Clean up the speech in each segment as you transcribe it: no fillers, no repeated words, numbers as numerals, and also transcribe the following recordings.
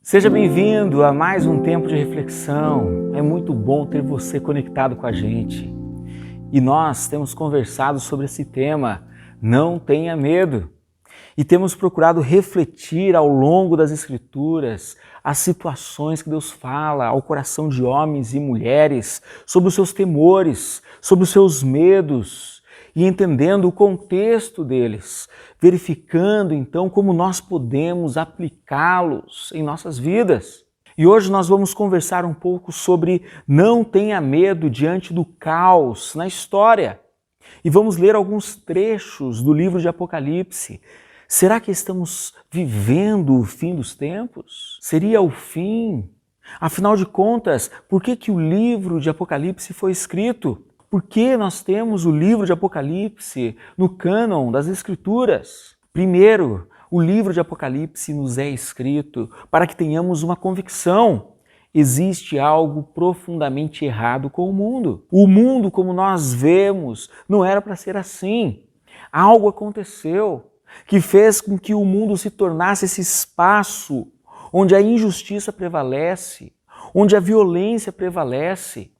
Seja bem-vindo a mais um tempo de reflexão. É muito bom ter você conectado com a gente. E nós temos conversado sobre esse tema, não tenha medo. E temos procurado refletir ao longo das Escrituras as situações que Deus fala ao coração de homens e mulheres, sobre os seus temores, sobre os seus medos, e entendendo o contexto deles, verificando então como nós podemos aplicá-los em nossas vidas. E hoje nós vamos conversar um pouco sobre não tenha medo diante do caos na história. E vamos ler alguns trechos do livro de Apocalipse. Será que estamos vivendo o fim dos tempos? Seria o fim? Afinal de contas, por que o livro de Apocalipse foi escrito? Por que nós temos o livro de Apocalipse no cânon das Escrituras? Primeiro, o livro de Apocalipse nos é escrito para que tenhamos uma convicção. Existe algo profundamente errado com o mundo. O mundo, como nós vemos, não era para ser assim. Algo aconteceu que fez com que o mundo se tornasse esse espaço onde a injustiça prevalece, onde a violência prevalece.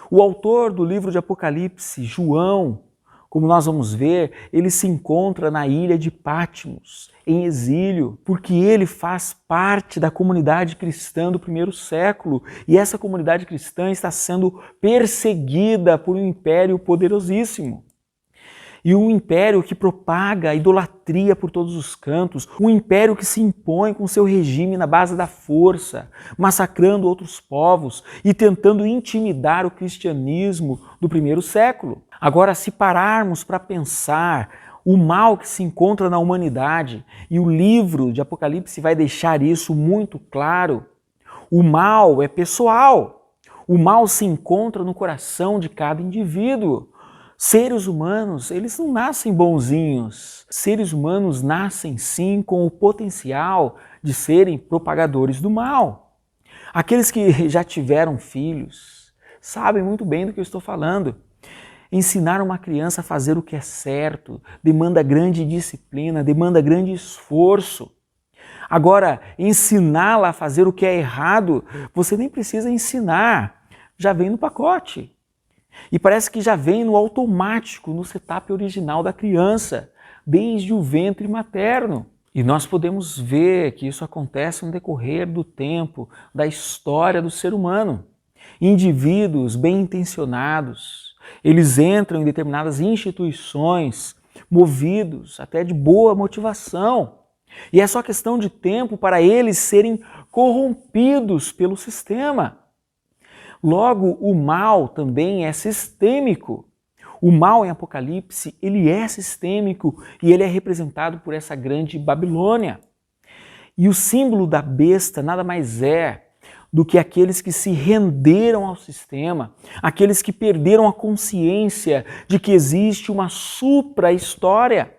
O autor do livro de Apocalipse, João, como nós vamos ver, ele se encontra na ilha de Patmos, em exílio, porque ele faz parte da comunidade cristã do primeiro século e essa comunidade cristã está sendo perseguida por um império poderosíssimo. E um império que propaga a idolatria por todos os cantos, um império que se impõe com seu regime na base da força, massacrando outros povos e tentando intimidar o cristianismo do primeiro século. Agora, se pararmos para pensar o mal que se encontra na humanidade, e o livro de Apocalipse vai deixar isso muito claro, o mal é pessoal, o mal se encontra no coração de cada indivíduo. Seres humanos, eles não nascem bonzinhos. Seres humanos nascem sim com o potencial de serem propagadores do mal. Aqueles que já tiveram filhos sabem muito bem do que eu estou falando. Ensinar uma criança a fazer o que é certo demanda grande disciplina, demanda grande esforço. Agora, ensiná-la a fazer o que é errado, você nem precisa ensinar, já vem no pacote. E parece que já vem no automático, no setup original da criança, desde o ventre materno. E nós podemos ver que isso acontece no decorrer do tempo, da história do ser humano. Indivíduos bem intencionados, eles entram em determinadas instituições, movidos até de boa motivação. E é só questão de tempo para eles serem corrompidos pelo sistema. Logo, o mal também é sistêmico. O mal em Apocalipse, ele é sistêmico e ele é representado por essa grande Babilônia. E o símbolo da besta nada mais é do que aqueles que se renderam ao sistema, aqueles que perderam a consciência de que existe uma supra-história,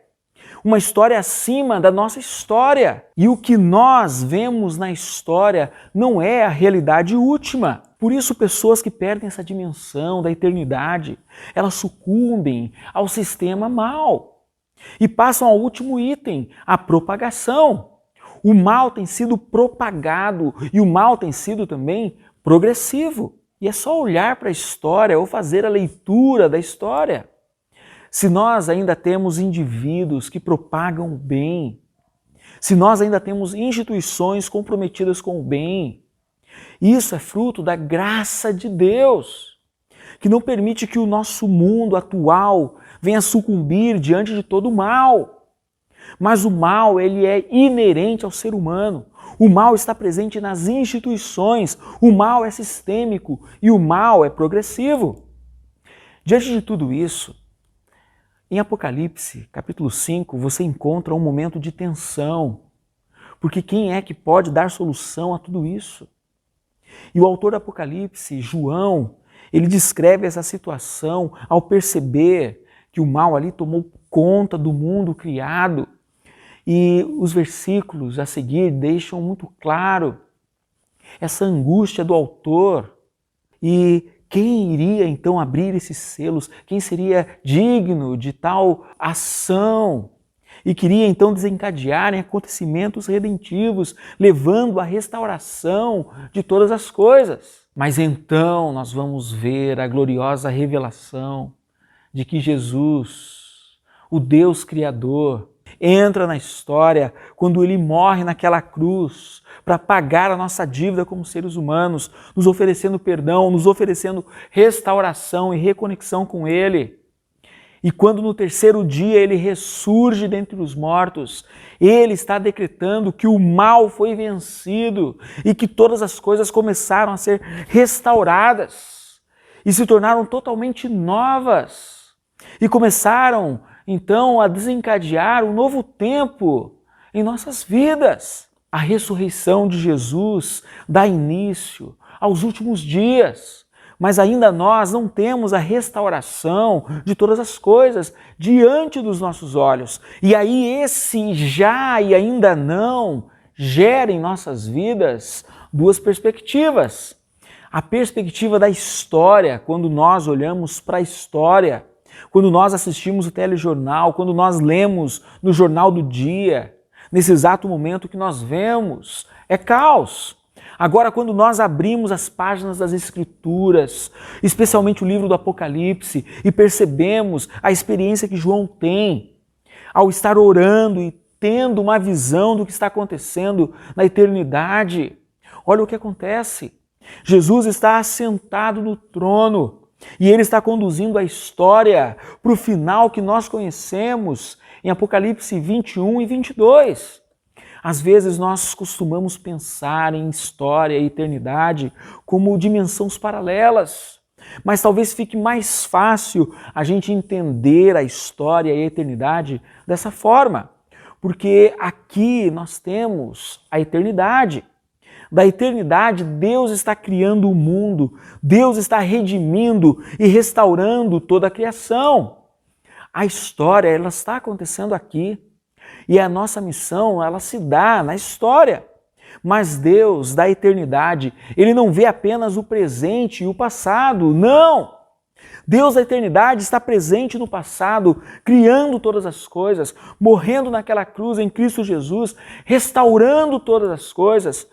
uma história acima da nossa história. E o que nós vemos na história não é a realidade última. Por isso, pessoas que perdem essa dimensão da eternidade, elas sucumbem ao sistema mal e passam ao último item, a propagação. O mal tem sido propagado e o mal tem sido também progressivo. E é só olhar para a história ou fazer a leitura da história. Se nós ainda temos indivíduos que propagam o bem, se nós ainda temos instituições comprometidas com o bem, isso é fruto da graça de Deus, que não permite que o nosso mundo atual venha sucumbir diante de todo o mal. Mas o mal, ele é inerente ao ser humano. O mal está presente nas instituições, o mal é sistêmico e o mal é progressivo. Diante de tudo isso, Em Apocalipse, capítulo 5, você encontra um momento de tensão, porque quem é que pode dar solução a tudo isso? E o autor do Apocalipse, João, ele descreve essa situação ao perceber que o mal ali tomou conta do mundo criado. E os versículos a seguir deixam muito claro essa angústia do autor. E quem iria então abrir esses selos? Quem seria digno de tal ação? E queria então desencadear em acontecimentos redentivos, levando à restauração de todas as coisas. Mas então nós vamos ver a gloriosa revelação de que Jesus, o Deus Criador, entra na história quando ele morre naquela cruz para pagar a nossa dívida como seres humanos, nos oferecendo perdão, nos oferecendo restauração e reconexão com ele. E quando no terceiro dia ele ressurge dentre os mortos, ele está decretando que o mal foi vencido e que todas as coisas começaram a ser restauradas e se tornaram totalmente novas e começaram então a desencadear um novo tempo em nossas vidas. A ressurreição de Jesus dá início aos últimos dias, mas ainda nós não temos a restauração de todas as coisas diante dos nossos olhos. E aí esse já e ainda não gera em nossas vidas duas perspectivas. A perspectiva da história, quando nós olhamos para a história, quando nós assistimos o telejornal, quando nós lemos no Jornal do Dia, nesse exato momento que nós vemos, é caos. Agora, quando nós abrimos as páginas das Escrituras, especialmente o livro do Apocalipse, e percebemos a experiência que João tem ao estar orando e tendo uma visão do que está acontecendo na eternidade, olha o que acontece. Jesus está assentado no trono e ele está conduzindo a história para o final que nós conhecemos em Apocalipse 21 e 22. Às vezes nós costumamos pensar em história e eternidade como dimensões paralelas, mas talvez fique mais fácil a gente entender a história e a eternidade dessa forma, porque aqui nós temos a eternidade. Da eternidade, Deus está criando o mundo, Deus está redimindo e restaurando toda a criação. A história, ela está acontecendo aqui. E a nossa missão, ela se dá na história. Mas Deus, da eternidade, Ele não vê apenas o presente e o passado, não! Deus da eternidade está presente no passado, criando todas as coisas, morrendo naquela cruz em Cristo Jesus, restaurando todas as coisas.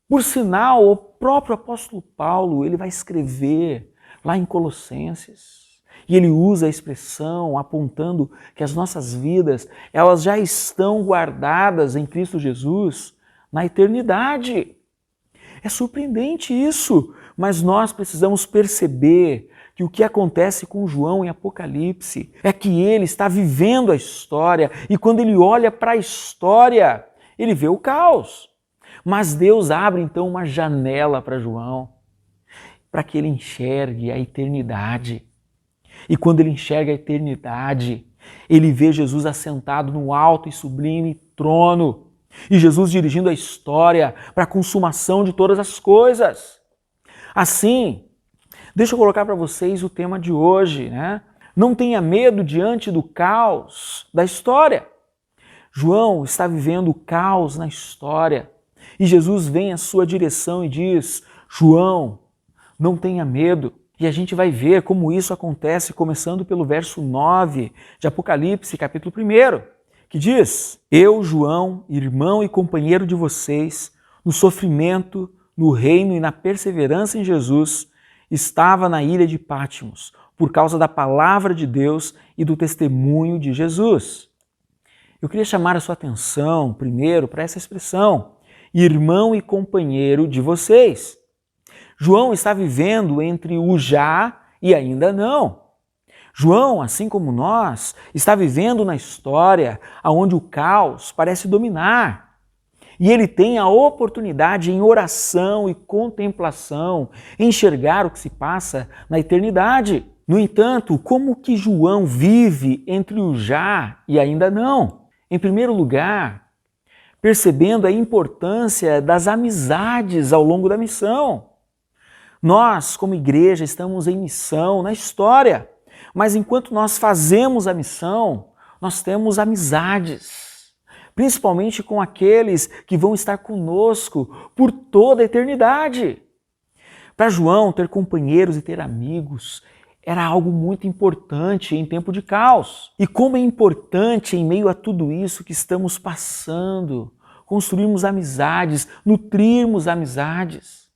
Por sinal, o próprio apóstolo Paulo, ele vai escrever lá em Colossenses, e ele usa a expressão apontando que as nossas vidas, elas já estão guardadas em Cristo Jesus na eternidade. É surpreendente isso, mas nós precisamos perceber que o que acontece com João em Apocalipse é que ele está vivendo a história e quando ele olha para a história, ele vê o caos. Mas Deus abre então uma janela para João, para que ele enxergue a eternidade. E quando ele enxerga a eternidade, ele vê Jesus assentado no alto e sublime trono. E Jesus dirigindo a história para a consumação de todas as coisas. Assim, deixa eu colocar para vocês o tema de hoje, né? Não tenha medo diante do caos da história. João está vivendo o caos na história. E Jesus vem à sua direção e diz: João, não tenha medo. E a gente vai ver como isso acontece, começando pelo verso 9 de Apocalipse, capítulo 1, que diz: Eu, João, irmão e companheiro de vocês, no sofrimento, no reino e na perseverança em Jesus, estava na ilha de Patmos, por causa da palavra de Deus e do testemunho de Jesus. Eu queria chamar a sua atenção, primeiro, para essa expressão, irmão e companheiro de vocês. João está vivendo entre o já e ainda não. João, assim como nós, está vivendo na história onde o caos parece dominar. E ele tem a oportunidade em oração e contemplação enxergar o que se passa na eternidade. No entanto, como que João vive entre o já e ainda não? Em primeiro lugar, percebendo a importância das amizades ao longo da missão. Nós, como igreja, estamos em missão na história, mas enquanto nós fazemos a missão, nós temos amizades, principalmente com aqueles que vão estar conosco por toda a eternidade. Para João, ter companheiros e ter amigos era algo muito importante em tempo de caos. E como é importante em meio a tudo isso que estamos passando, construirmos amizades, nutrirmos amizades.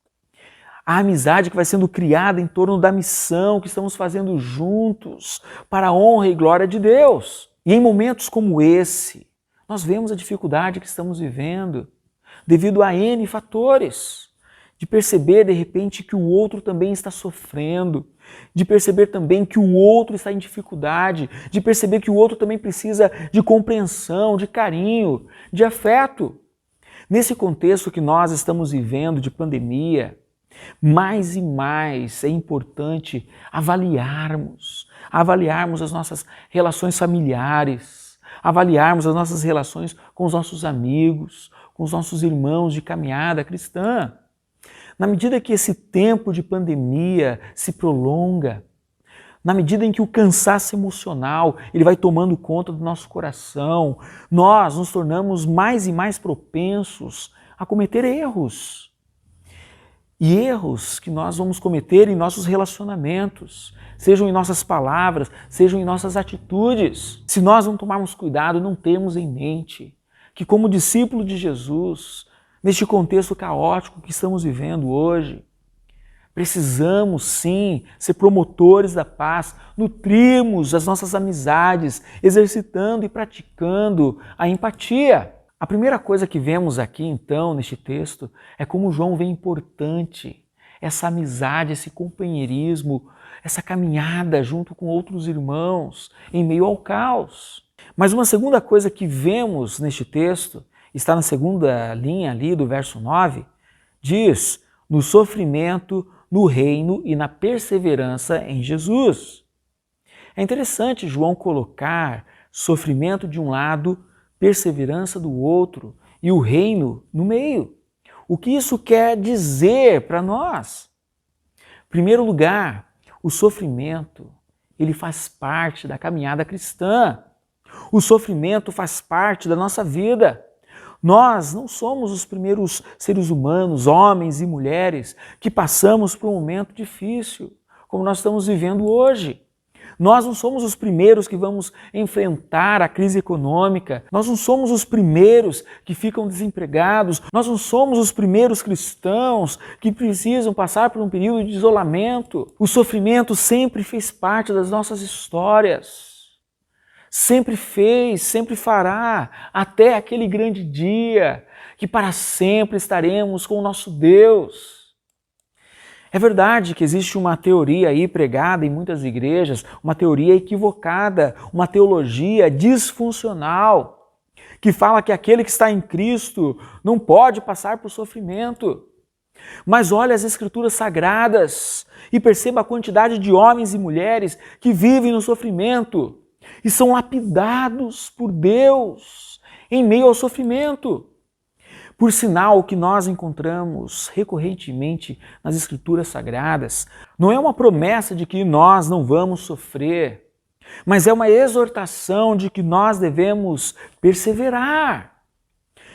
A amizade que vai sendo criada em torno da missão que estamos fazendo juntos para a honra e glória de Deus. E em momentos como esse, nós vemos a dificuldade que estamos vivendo devido a N fatores. De perceber de repente que o outro também está sofrendo, de perceber também que o outro está em dificuldade, de perceber que o outro também precisa de compreensão, de carinho, de afeto. Nesse contexto que nós estamos vivendo de pandemia, mais e mais é importante avaliarmos as nossas relações familiares, avaliarmos as nossas relações com os nossos amigos, com os nossos irmãos de caminhada cristã. Na medida que esse tempo de pandemia se prolonga, na medida em que o cansaço emocional ele vai tomando conta do nosso coração, nós nos tornamos mais e mais propensos a cometer erros. E erros que nós vamos cometer em nossos relacionamentos, sejam em nossas palavras, sejam em nossas atitudes. Se nós não tomarmos cuidado, não termos em mente que como discípulo de Jesus, neste contexto caótico que estamos vivendo hoje, precisamos sim ser promotores da paz, nutrirmos as nossas amizades, exercitando e praticando a empatia. A primeira coisa que vemos aqui então neste texto é como João vê importante essa amizade, esse companheirismo, essa caminhada junto com outros irmãos em meio ao caos. Mas uma segunda coisa que vemos neste texto está na segunda linha ali do verso 9, diz, no sofrimento, no reino e na perseverança em Jesus. É interessante João colocar sofrimento de um lado, perseverança do outro e o reino no meio. O que isso quer dizer para nós? Em primeiro lugar, o sofrimento, ele faz parte da caminhada cristã. O sofrimento faz parte da nossa vida. Nós não somos os primeiros seres humanos, homens e mulheres, que passamos por um momento difícil, como nós estamos vivendo hoje. Nós não somos os primeiros que vamos enfrentar a crise econômica. Nós não somos os primeiros que ficam desempregados. Nós não somos os primeiros cristãos que precisam passar por um período de isolamento. O sofrimento sempre fez parte das nossas histórias. Sempre fez, sempre fará, até aquele grande dia que para sempre estaremos com o nosso Deus. É verdade que existe uma teoria aí pregada em muitas igrejas, uma teoria equivocada, uma teologia disfuncional, que fala que aquele que está em Cristo não pode passar por sofrimento. Mas olha as Escrituras Sagradas e perceba a quantidade de homens e mulheres que vivem no sofrimento e são lapidados por Deus em meio ao sofrimento. Por sinal, o que nós encontramos recorrentemente nas Escrituras Sagradas não é uma promessa de que nós não vamos sofrer, mas é uma exortação de que nós devemos perseverar.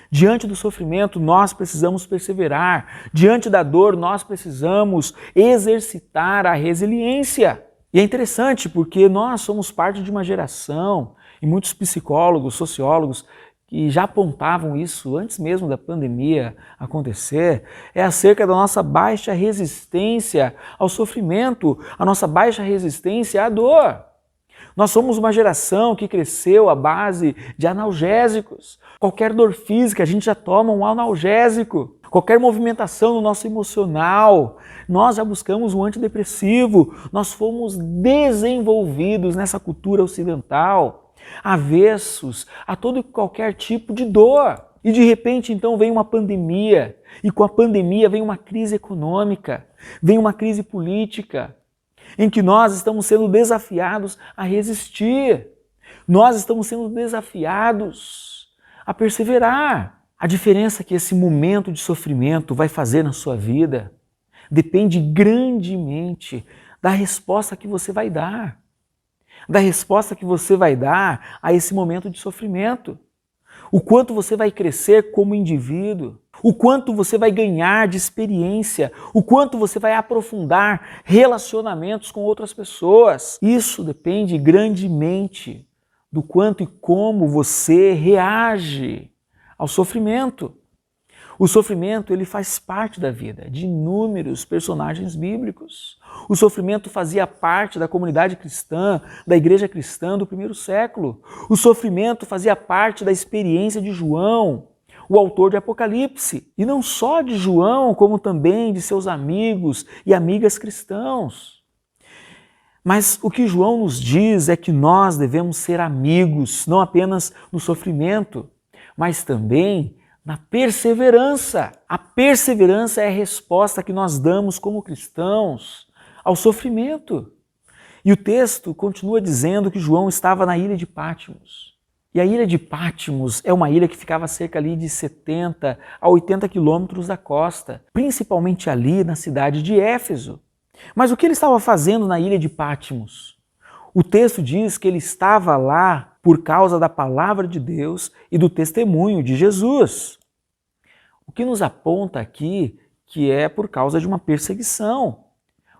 Diante do sofrimento, nós precisamos perseverar. Diante da dor, nós precisamos exercitar a resiliência. E é interessante porque nós somos parte de uma geração, e muitos psicólogos, sociólogos, que já apontavam isso antes mesmo da pandemia acontecer, é acerca da nossa baixa resistência ao sofrimento, a nossa baixa resistência à dor. Nós somos uma geração que cresceu à base de analgésicos. Qualquer dor física, a gente já toma um analgésico. Qualquer movimentação no nosso emocional, nós já buscamos um antidepressivo. Nós fomos desenvolvidos nessa cultura ocidental, avessos a todo e qualquer tipo de dor. E de repente então vem uma pandemia, e com a pandemia vem uma crise econômica, vem uma crise política. em que nós estamos sendo desafiados a resistir. Nós estamos sendo desafiados a perseverar. A diferença que esse momento de sofrimento vai fazer na sua vida depende grandemente da resposta que você vai dar. Da resposta que você vai dar a esse momento de sofrimento. O quanto você vai crescer como indivíduo, o quanto você vai ganhar de experiência, o quanto você vai aprofundar relacionamentos com outras pessoas. Isso depende grandemente do quanto e como você reage ao sofrimento. O sofrimento, ele faz parte da vida de inúmeros personagens bíblicos. O sofrimento fazia parte da comunidade cristã, da igreja cristã do primeiro século. O sofrimento fazia parte da experiência de João, o autor de Apocalipse. E não só de João, como também de seus amigos e amigas cristãos. Mas o que João nos diz é que nós devemos ser amigos, não apenas no sofrimento, mas também na perseverança. A perseverança é a resposta que nós damos como cristãos ao sofrimento. E o texto continua dizendo que João estava na ilha de Patmos. E a ilha de Patmos é uma ilha que ficava a cerca ali de 70 a 80 quilômetros da costa, principalmente ali na cidade de Éfeso. Mas o que ele estava fazendo na ilha de Patmos? O texto diz que ele estava lá por causa da palavra de Deus e do testemunho de Jesus. O que nos aponta aqui que é por causa de uma perseguição.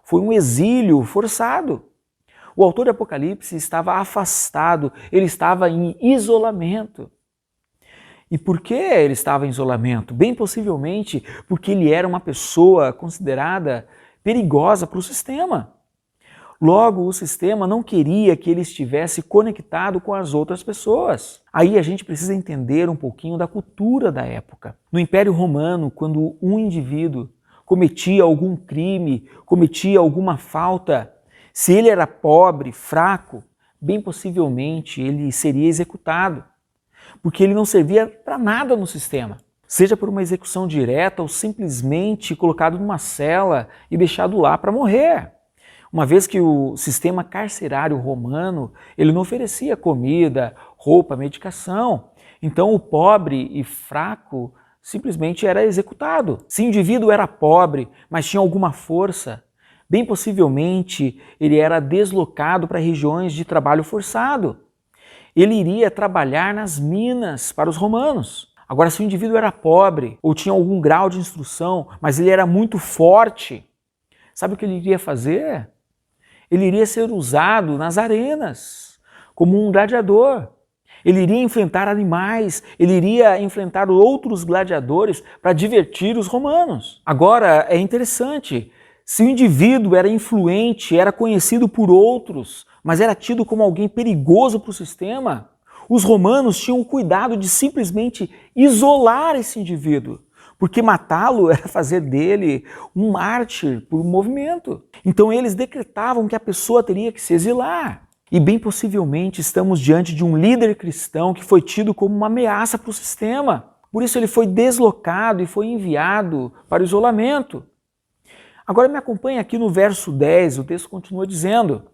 Foi um exílio forçado. O autor de Apocalipse estava afastado, ele estava em isolamento. E por que ele estava em isolamento? Bem possivelmente porque ele era uma pessoa considerada perigosa para o sistema. Logo, o sistema não queria que ele estivesse conectado com as outras pessoas. Aí a gente precisa entender um pouquinho da cultura da época. No Império Romano, quando um indivíduo cometia algum crime, cometia alguma falta, se ele era pobre, fraco, bem possivelmente ele seria executado, porque ele não servia para nada no sistema. Seja por uma execução direta ou simplesmente colocado numa cela e deixado lá para morrer. Uma vez que o sistema carcerário romano, ele não oferecia comida, roupa, medicação. Então o pobre e fraco simplesmente era executado. Se o indivíduo era pobre, mas tinha alguma força, bem possivelmente ele era deslocado para regiões de trabalho forçado. Ele iria trabalhar nas minas para os romanos. Agora, se o indivíduo era pobre ou tinha algum grau de instrução, mas ele era muito forte, sabe o que ele iria fazer? Ele iria ser usado nas arenas, como um gladiador. Ele iria enfrentar animais, ele iria enfrentar outros gladiadores para divertir os romanos. Agora, é interessante, se o indivíduo era influente, era conhecido por outros, mas era tido como alguém perigoso para o sistema, os romanos tinham o cuidado de simplesmente isolar esse indivíduo, porque matá-lo era fazer dele um mártir por um movimento. Então eles decretavam que a pessoa teria que se exilar. E bem possivelmente estamos diante de um líder cristão que foi tido como uma ameaça para o sistema. Por isso ele foi deslocado e foi enviado para o isolamento. Agora me acompanhe aqui no verso 10, o texto continua dizendo: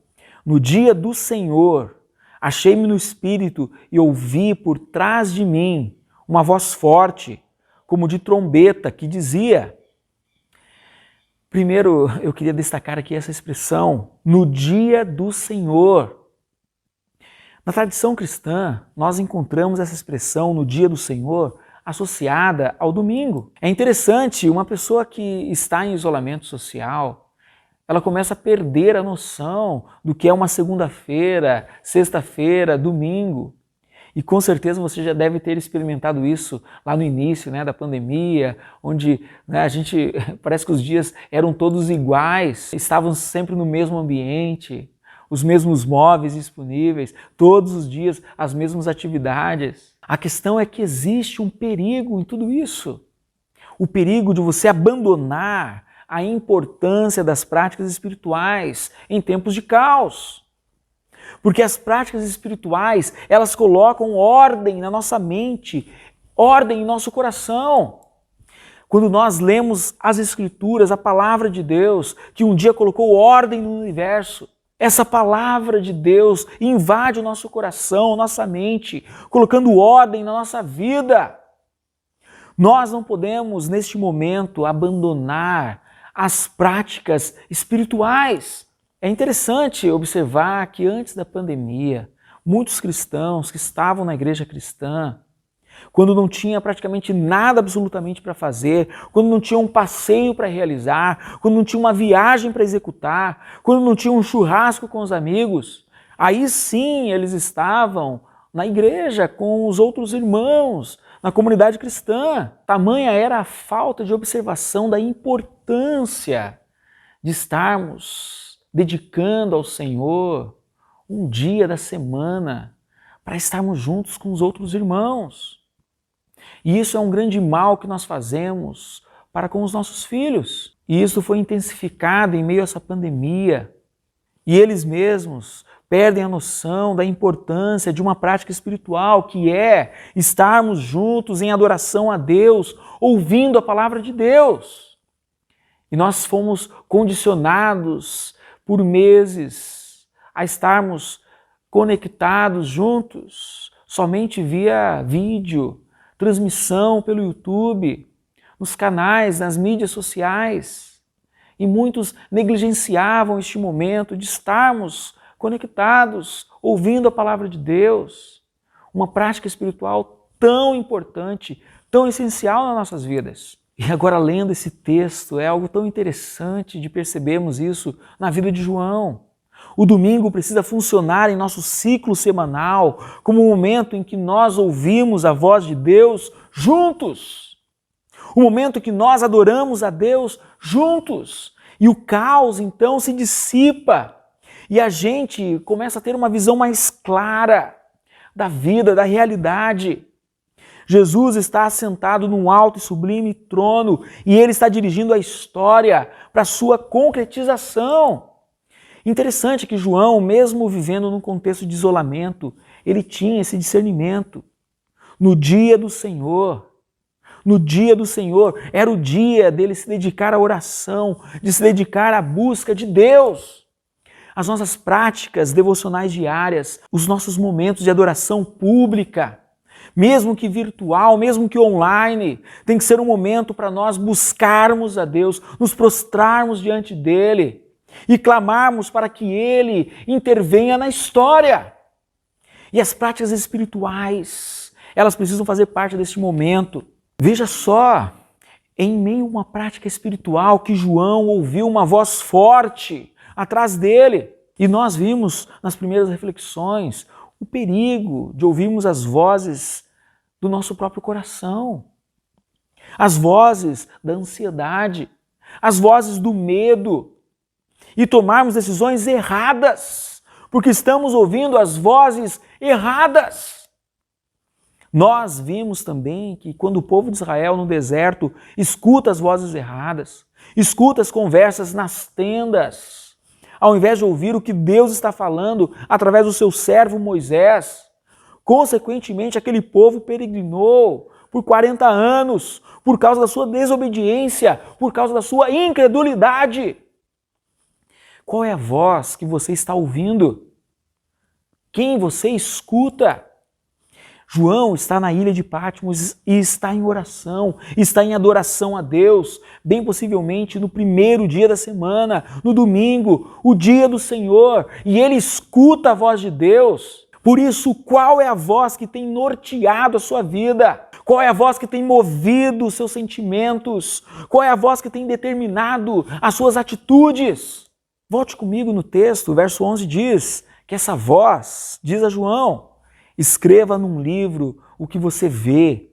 no dia do Senhor, achei-me no espírito e ouvi por trás de mim uma voz forte, como de trombeta, que dizia... Primeiro, eu queria destacar aqui essa expressão, no dia do Senhor. Na tradição cristã, nós encontramos essa expressão, no dia do Senhor, associada ao domingo. É interessante, uma pessoa que está em isolamento social, ela começa a perder a noção do que é uma segunda-feira, sexta-feira, domingo. E com certeza você já deve ter experimentado isso lá no início, da pandemia, onde a gente, parece que os dias eram todos iguais, estavam sempre no mesmo ambiente, os mesmos móveis disponíveis, todos os dias as mesmas atividades. A questão é que existe um perigo em tudo isso. O perigo de você abandonar a importância das práticas espirituais em tempos de caos. Porque as práticas espirituais, elas colocam ordem na nossa mente, ordem em nosso coração. Quando nós lemos as Escrituras, a palavra de Deus, que um dia colocou ordem no universo, essa palavra de Deus invade o nosso coração, nossa mente, colocando ordem na nossa vida. Nós não podemos, neste momento, abandonar as práticas espirituais. É interessante observar que antes da pandemia, muitos cristãos que estavam na igreja cristã, quando não tinha praticamente nada absolutamente para fazer, quando não tinha um passeio para realizar, quando não tinha uma viagem para executar, quando não tinha um churrasco com os amigos, aí sim eles estavam na igreja com os outros irmãos, na comunidade cristã. Tamanha era a falta de observação da importância de estarmos dedicando ao Senhor um dia da semana para estarmos juntos com os outros irmãos. E isso é um grande mal que nós fazemos para com os nossos filhos. E isso foi intensificado em meio a essa pandemia. E eles mesmos perdem a noção da importância de uma prática espiritual, que é estarmos juntos em adoração a Deus, ouvindo a palavra de Deus. E nós fomos condicionados por meses a estarmos conectados juntos, somente via vídeo, transmissão pelo YouTube, nos canais, nas mídias sociais. E muitos negligenciavam este momento de estarmos conectados, ouvindo a palavra de Deus. Uma prática espiritual tão importante, tão essencial nas nossas vidas. E agora, lendo esse texto, é algo tão interessante de percebermos isso na vida de João. O domingo precisa funcionar em nosso ciclo semanal como um momento em que nós ouvimos a voz de Deus juntos. O momento que nós adoramos a Deus juntos. E o caos, então, se dissipa. E a gente começa a ter uma visão mais clara da vida, da realidade. Jesus está assentado num alto e sublime trono e Ele está dirigindo a história para a sua concretização. Interessante que João, mesmo vivendo num contexto de isolamento, ele tinha esse discernimento. No dia do Senhor, era o dia dele se dedicar à oração, de se dedicar à busca de Deus. As nossas práticas devocionais diárias, os nossos momentos de adoração pública, mesmo que virtual, mesmo que online, tem que ser um momento para nós buscarmos a Deus, nos prostrarmos diante dele e clamarmos para que Ele intervenha na história. E as práticas espirituais, elas precisam fazer parte desse momento. Veja só, em meio a uma prática espiritual que João ouviu uma voz forte atrás dele. E nós vimos nas primeiras reflexões o perigo de ouvirmos as vozes do nosso próprio coração, as vozes da ansiedade, as vozes do medo, e tomarmos decisões erradas, porque estamos ouvindo as vozes erradas. Nós vimos também que quando o povo de Israel no deserto escuta as vozes erradas, escuta as conversas nas tendas, ao invés de ouvir o que Deus está falando através do seu servo Moisés, consequentemente aquele povo peregrinou por 40 anos, por causa da sua desobediência, por causa da sua incredulidade. Qual é a voz que você está ouvindo? Quem você escuta? João está na ilha de Patmos e está em oração, está em adoração a Deus, bem possivelmente no primeiro dia da semana, no domingo, o dia do Senhor, e ele escuta a voz de Deus. Por isso, qual é a voz que tem norteado a sua vida? Qual é a voz que tem movido os seus sentimentos? Qual é a voz que tem determinado as suas atitudes? Volte comigo no texto, o verso 11 diz que essa voz diz a João: escreva num livro o que você vê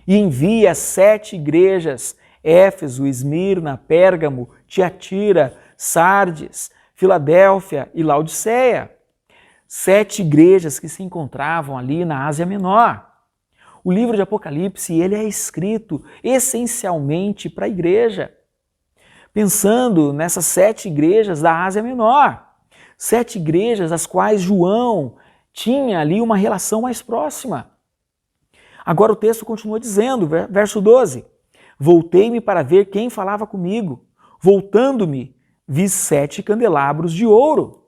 e envie às 7 igrejas, Éfeso, Esmirna, Pérgamo, Tiatira, Sardes, Filadélfia e Laodiceia. 7 igrejas que se encontravam ali na Ásia Menor. O livro de Apocalipse, ele é escrito essencialmente para a igreja. Pensando nessas 7 igrejas da Ásia Menor, 7 igrejas às quais João tinha ali uma relação mais próxima. Agora o texto continua dizendo, verso 12, Voltei-me para ver quem falava comigo. Voltando-me, vi 7 candelabros de ouro.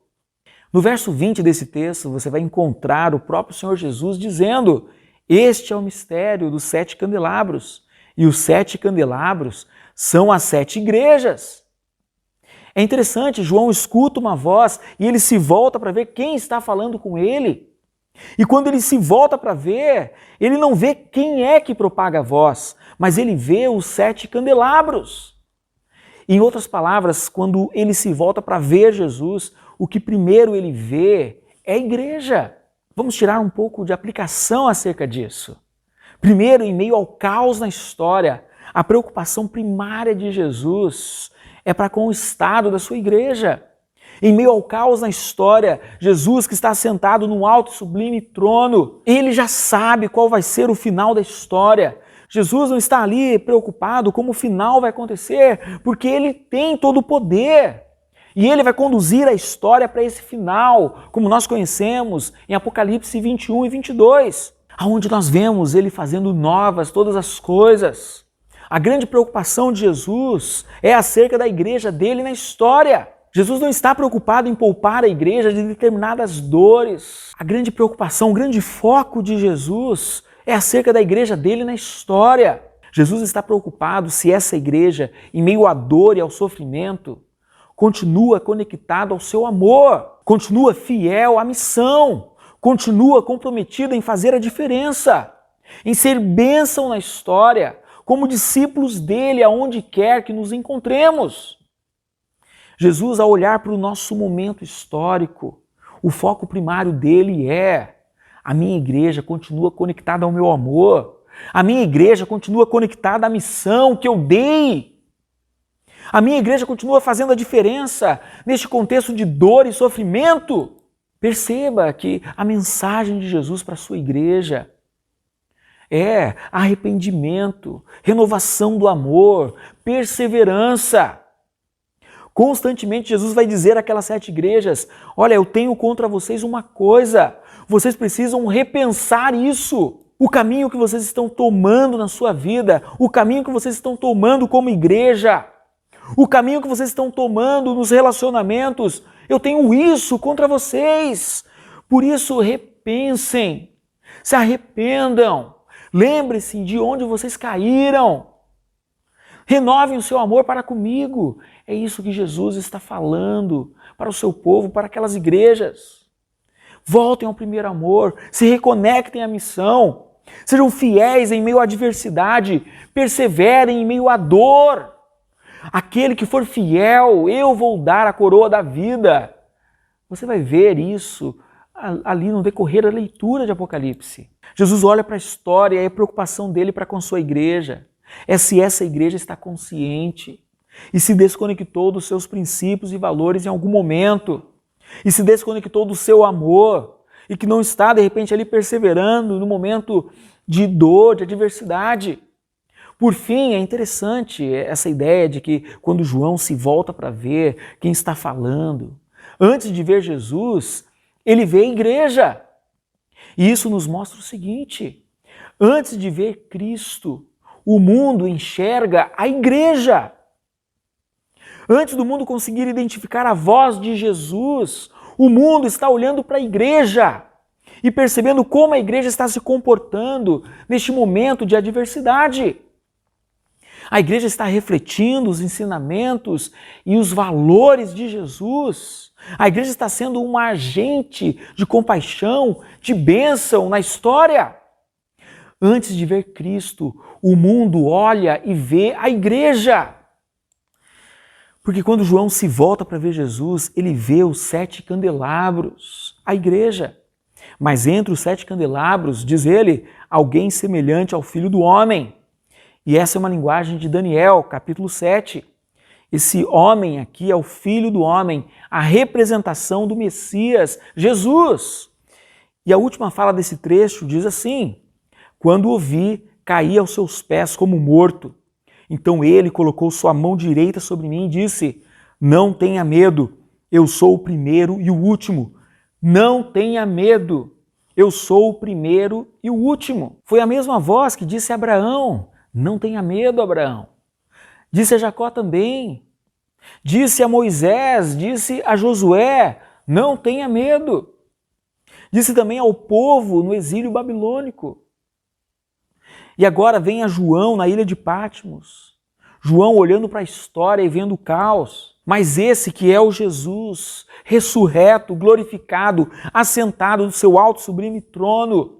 No verso 20 desse texto, você vai encontrar o próprio Senhor Jesus dizendo: este é o mistério dos 7 candelabros. E os 7 candelabros são as 7 igrejas. É interessante, João escuta uma voz e ele se volta para ver quem está falando com ele. E quando ele se volta para ver, ele não vê quem é que propaga a voz, mas ele vê os 7 candelabros. Em outras palavras, quando ele se volta para ver Jesus, o que primeiro ele vê é a igreja. Vamos tirar um pouco de aplicação acerca disso. Primeiro, em meio ao caos na história, a preocupação primária de Jesus é para com o estado da sua igreja. Em meio ao caos na história, Jesus, que está sentado num alto e sublime trono, ele já sabe qual vai ser o final da história. Jesus não está ali preocupado como o final vai acontecer, porque ele tem todo o poder. E ele vai conduzir a história para esse final, como nós conhecemos em Apocalipse 21 e 22, onde nós vemos ele fazendo novas todas as coisas. A grande preocupação de Jesus é acerca da igreja dele na história. Jesus não está preocupado em poupar a igreja de determinadas dores. A grande preocupação, o grande foco de Jesus é acerca da igreja dele na história. Jesus está preocupado se essa igreja, em meio à dor e ao sofrimento, continua conectada ao seu amor, continua fiel à missão, continua comprometida em fazer a diferença, em ser bênção na história, como discípulos dele aonde quer que nos encontremos. Jesus, ao olhar para o nosso momento histórico, o foco primário dele é: a minha igreja continua conectada ao meu amor, a minha igreja continua conectada à missão que eu dei, a minha igreja continua fazendo a diferença neste contexto de dor e sofrimento. Perceba que a mensagem de Jesus para a sua igreja é arrependimento, renovação do amor, perseverança. Constantemente Jesus vai dizer àquelas 7 igrejas: olha, eu tenho contra vocês uma coisa, vocês precisam repensar isso. O caminho que vocês estão tomando na sua vida, o caminho que vocês estão tomando como igreja, o caminho que vocês estão tomando nos relacionamentos, eu tenho isso contra vocês. Por isso, repensem, se arrependam, lembre-se de onde vocês caíram. Renovem o seu amor para comigo. É isso que Jesus está falando para o seu povo, para aquelas igrejas. Voltem ao primeiro amor, se reconectem à missão, sejam fiéis em meio à adversidade, perseverem em meio à dor. Aquele que for fiel, eu vou dar a coroa da vida. Você vai ver isso ali no decorrer da leitura de Apocalipse. Jesus olha para a história e a preocupação dele para com sua igreja é se essa igreja está consciente e se desconectou dos seus princípios e valores em algum momento, e se desconectou do seu amor, e que não está, de repente, ali perseverando no momento de dor, de adversidade. Por fim, é interessante essa ideia de que quando João se volta para ver quem está falando, antes de ver Jesus, ele vê a igreja. E isso nos mostra o seguinte: antes de ver Cristo, o mundo enxerga a igreja. Antes do mundo conseguir identificar a voz de Jesus, o mundo está olhando para a igreja e percebendo como a igreja está se comportando neste momento de adversidade. A igreja está refletindo os ensinamentos e os valores de Jesus. A igreja está sendo um agente de compaixão, de bênção na história. Antes de ver Cristo, o mundo olha e vê a igreja. Porque quando João se volta para ver Jesus, ele vê os 7 candelabros, a igreja. Mas entre os 7 candelabros, diz ele, alguém semelhante ao Filho do Homem. E essa é uma linguagem de Daniel, capítulo 7. Esse homem aqui é o Filho do Homem, a representação do Messias, Jesus. E a última fala desse trecho diz assim: quando o vi, caí aos seus pés como morto. Então ele colocou sua mão direita sobre mim e disse: não tenha medo, eu sou o primeiro e o último. Não tenha medo, eu sou o primeiro e o último. Foi a mesma voz que disse a Abraão: não tenha medo, Abraão. Disse a Jacó também. Disse a Moisés, disse a Josué, não tenha medo. Disse também ao povo no exílio babilônico. E agora vem a João na ilha de Patmos. João olhando para a história e vendo o caos. Mas esse que é o Jesus, ressurreto, glorificado, assentado no seu alto sublime trono,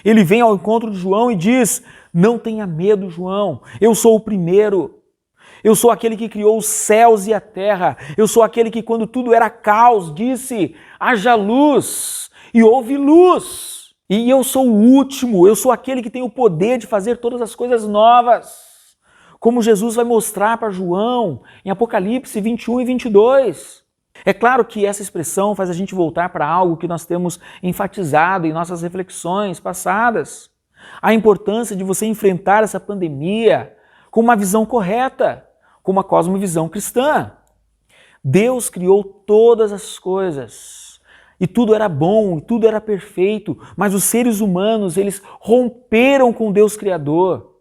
ele vem ao encontro de João e diz, não tenha medo, João, eu sou o primeiro. Eu sou aquele que criou os céus e a terra. Eu sou aquele que, quando tudo era caos, disse, haja luz, e houve luz. E eu sou o último, eu sou aquele que tem o poder de fazer todas as coisas novas. Como Jesus vai mostrar para João em Apocalipse 21 e 22. É claro que essa expressão faz a gente voltar para algo que nós temos enfatizado em nossas reflexões passadas. A importância de você enfrentar essa pandemia com uma visão correta, com uma cosmovisão cristã. Deus criou todas as coisas e tudo era bom, e tudo era perfeito, mas os seres humanos, eles romperam com Deus Criador.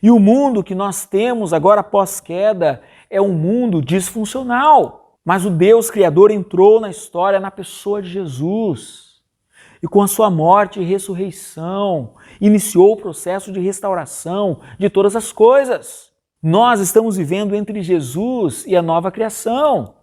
E o mundo que nós temos agora pós-queda é um mundo disfuncional. Mas o Deus Criador entrou na história na pessoa de Jesus. E com a sua morte e ressurreição, iniciou o processo de restauração de todas as coisas. Nós estamos vivendo entre Jesus e a nova criação.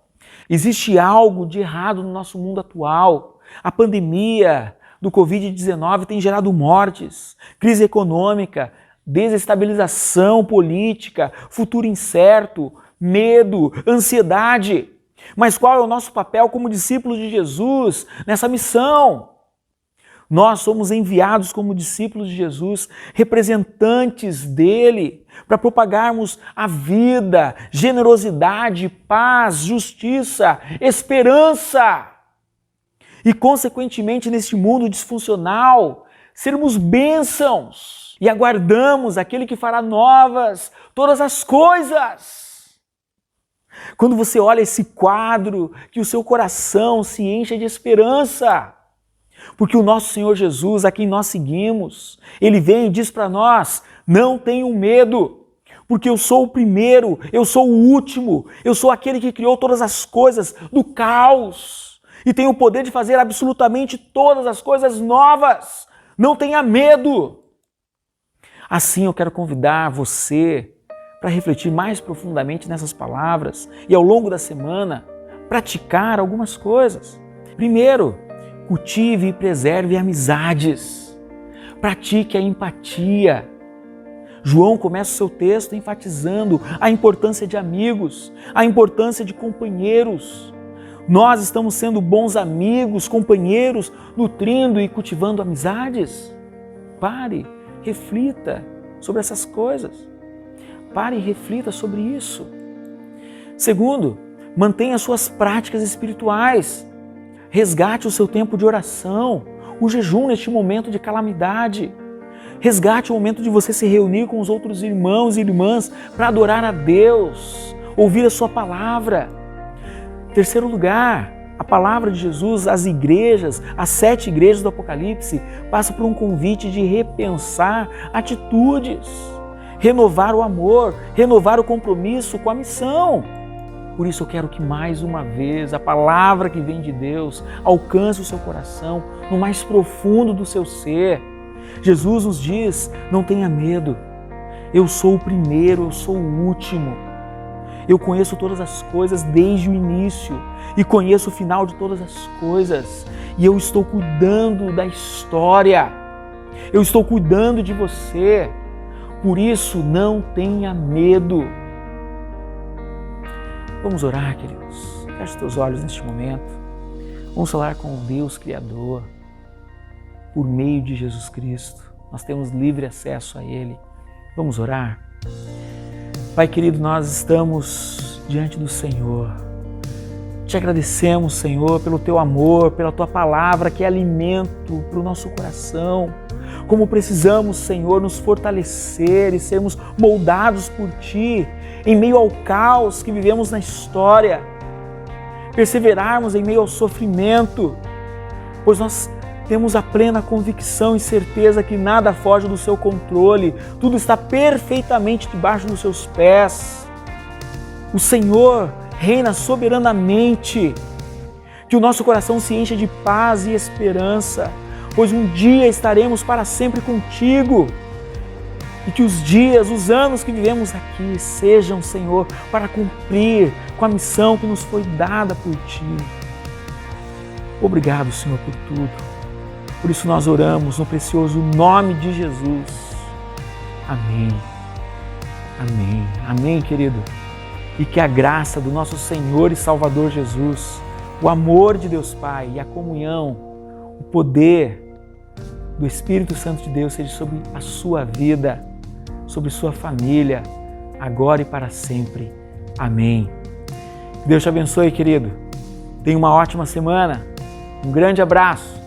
Existe algo de errado no nosso mundo atual. A pandemia do Covid-19 tem gerado mortes, crise econômica, desestabilização política, futuro incerto, medo, ansiedade. Mas qual é o nosso papel como discípulos de Jesus nessa missão? Nós somos enviados como discípulos de Jesus, representantes dele, para propagarmos a vida, generosidade, paz, justiça, esperança. E, consequentemente, neste mundo disfuncional, sermos bênçãos. E aguardamos aquele que fará novas todas as coisas. Quando você olha esse quadro, que o seu coração se enche de esperança. Porque o nosso Senhor Jesus, a quem nós seguimos, ele vem e diz para nós, não tenham medo, porque eu sou o primeiro, eu sou o último, eu sou aquele que criou todas as coisas do caos e tenho o poder de fazer absolutamente todas as coisas novas. Não tenha medo. Assim eu quero convidar você para refletir mais profundamente nessas palavras e ao longo da semana praticar algumas coisas. Primeiro, cultive e preserve amizades. Pratique a empatia. João começa o seu texto enfatizando a importância de amigos, a importância de companheiros. Nós estamos sendo bons amigos, companheiros, nutrindo e cultivando amizades? Pare, reflita sobre essas coisas. Pare e reflita sobre isso. Segundo, mantenha suas práticas espirituais. Resgate o seu tempo de oração, o jejum neste momento de calamidade. Resgate o momento de você se reunir com os outros irmãos e irmãs para adorar a Deus, ouvir a sua palavra. Terceiro lugar, a palavra de Jesus às igrejas, às 7 igrejas do Apocalipse, passa por um convite de repensar atitudes, renovar o amor, renovar o compromisso com a missão. Por isso eu quero que mais uma vez a palavra que vem de Deus alcance o seu coração no mais profundo do seu ser. Jesus nos diz, não tenha medo, eu sou o primeiro, eu sou o último. Eu conheço todas as coisas desde o início e conheço o final de todas as coisas. E eu estou cuidando da história. Eu estou cuidando de você. Por isso, não tenha medo. Vamos orar, queridos. Feche teus olhos neste momento. Vamos falar com o Deus Criador. Por meio de Jesus Cristo. Nós temos livre acesso a Ele. Vamos orar? Pai querido, nós estamos diante do Senhor. Te agradecemos, Senhor, pelo Teu amor, pela Tua palavra que é alimento para o nosso coração. Como precisamos, Senhor, nos fortalecer e sermos moldados por Ti em meio ao caos que vivemos na história. Perseverarmos em meio ao sofrimento, pois nós temos a plena convicção e certeza que nada foge do seu controle, tudo está perfeitamente debaixo dos seus pés. O Senhor reina soberanamente, que o nosso coração se encha de paz e esperança, pois um dia estaremos para sempre contigo. E que os dias, os anos que vivemos aqui sejam, Senhor, para cumprir com a missão que nos foi dada por Ti. Obrigado, Senhor, por tudo. Por isso nós oramos no precioso nome de Jesus. Amém. Amém. Amém, querido. E que a graça do nosso Senhor e Salvador Jesus, o amor de Deus Pai e a comunhão, o poder do Espírito Santo de Deus seja sobre a sua vida, sobre sua família, agora e para sempre. Amém. Deus te abençoe, querido. Tenha uma ótima semana. Um grande abraço.